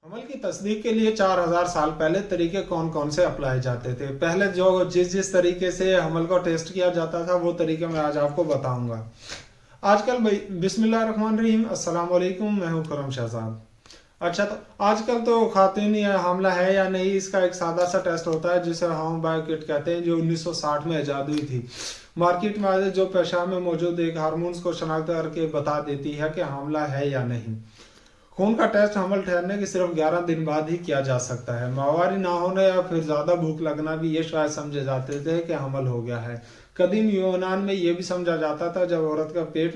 हमल की तस्दीक के लिए 4000 साल पहले तरीके कौन कौन से अप्लाई जाते थे। पहले जो जिस तरीके से हमल को टेस्ट किया जाता था वो तरीके मैं आज आपको बताऊंगा। आजकल भाई बिस्मिल्लाहिर्रहमानिर्रहीम, अस्सलाम वालेकुम, मैं हूं खुरम शहजाद। अच्छा, तो आजकल तो खातून या हमला है या नहीं, इसका एक सादा सा टेस्ट होता है जिसे हम बायोकिट कहते हैं, जो 1960 में ईजाद हुई थी। मार्केट में आज जो पेशाब में मौजूद एक हार्मोन्स को शनाख्त करके बता देती है कि हमला है या नहीं। खून का टेस्ट हमल ठहरने के सिर्फ 11 दिन बाद ही किया जा सकता है। माहवारी ना होने या फिर ज़्यादा भूख लगना भी ये शायद समझे जाते थे कि हमल हो गया है। कदीम यूनान में ये भी समझा जाता था, जब औरत का पेट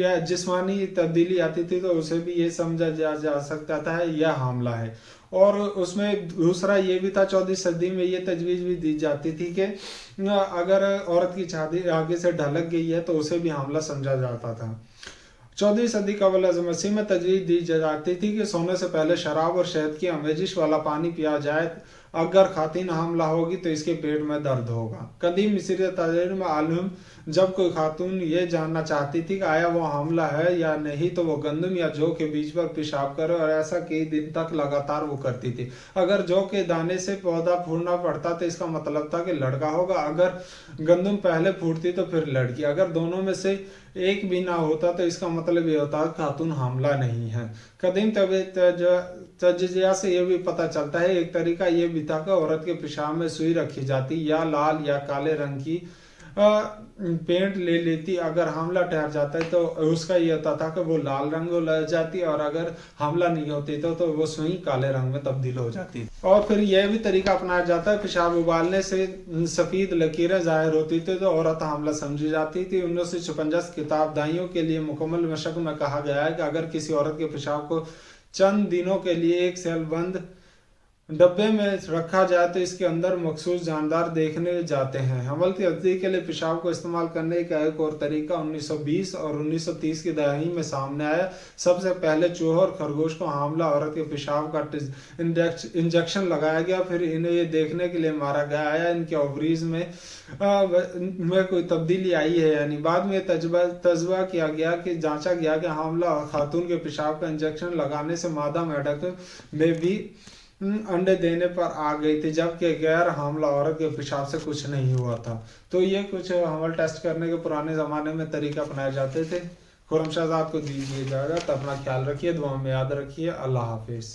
या जिस्मानी तब्दीली आती थी तो उसे भी ये समझा जा सकता था यह हमला है। और उसमें दूसरा ये भी था, 14वीं सदी में ये तजवीज़ भी दी जाती थी कि अगर औरत की छाती आगे से ढलक गई है तो उसे भी हमला समझा जाता था। 14वीं सदी कबल मसीह में तजवीज़ दी जाती थी कि सोने से पहले शराब और शहद की आमेजिश वाला पानी पिया जाए। अगर खातिन हमला होगी तो इसके पेट में दर्द होगा। कदीम मिस्री तारीख में आलम जब कोई खातून ये जानना चाहती थी कि आया वो हमला है या नहीं, तो वो गंदम या जौ के बीज पर पेशाब करे, और ऐसा कई दिन तक लगातार वो करती थी। अगर जौ के दाने से पौधा फूटना पड़ता तो इसका मतलब था कि लड़का होगा। अगर गंदम पहले फूटती तो फिर लड़की। अगर दोनों में से एक भी ना होता तो इसका मतलब ये होता खातून हमला नहीं है। कदीम तजिया से ये भी पता चलता है, एक तरीका ये भी था कि औरत के पेशाब में सुई रखी जाती या लाल या काले रंग की पेंट ले लेती। अगर हमला ठहर जाता है तो उसका ये होता था कि वो लाल रंग लग जाती, और अगर हमला नहीं होती तो वो सुई काले रंग में तब्दील हो जाती। और फिर यह भी तरीका अपनाया जाता है, पेशाब उबालने से सफ़ेद लकीरें जाहिर होती थी तो औरत हमला समझी जाती थी। 1956 किताब दाइयों के लिए मुकम्मल मशक में कहा गया है कि अगर किसी औरत के पेशाब को चंद दिनों के लिए एक सेल बंद डब्बे में रखा जाए तो इसके अंदर मखसूस जानदार देखने जाते हैं। हमल की तस्दीक के लिए पेशाब को इस्तेमाल करने का एक और तरीका 1920 और 1930 की दहाई में सामने आया। सबसे पहले चूहों और खरगोश को हमला औरत के पेशाब का इंजेक्शन लगाया गया, फिर इन्हें ये देखने के लिए मारा गया आया इनके ओवरीज में कोई तब्दीली आई है यानी। बाद में तजबा किया गया कि जांचा गया कि हमला खातून के पेशाब का इंजेक्शन लगाने से मादा मेढक में भी अंडे देने पर आ गई थी, जबकि गैर हमला औरत के पेशाब से कुछ नहीं हुआ था। तो ये कुछ हमल टेस्ट करने के पुराने ज़माने में तरीका अपनाए जाते थे। खुरम शहजाद को दीजिए इजाज़त। अपना ख्याल रखिए, दुआ में याद रखिए। अल्लाह हाफिज़।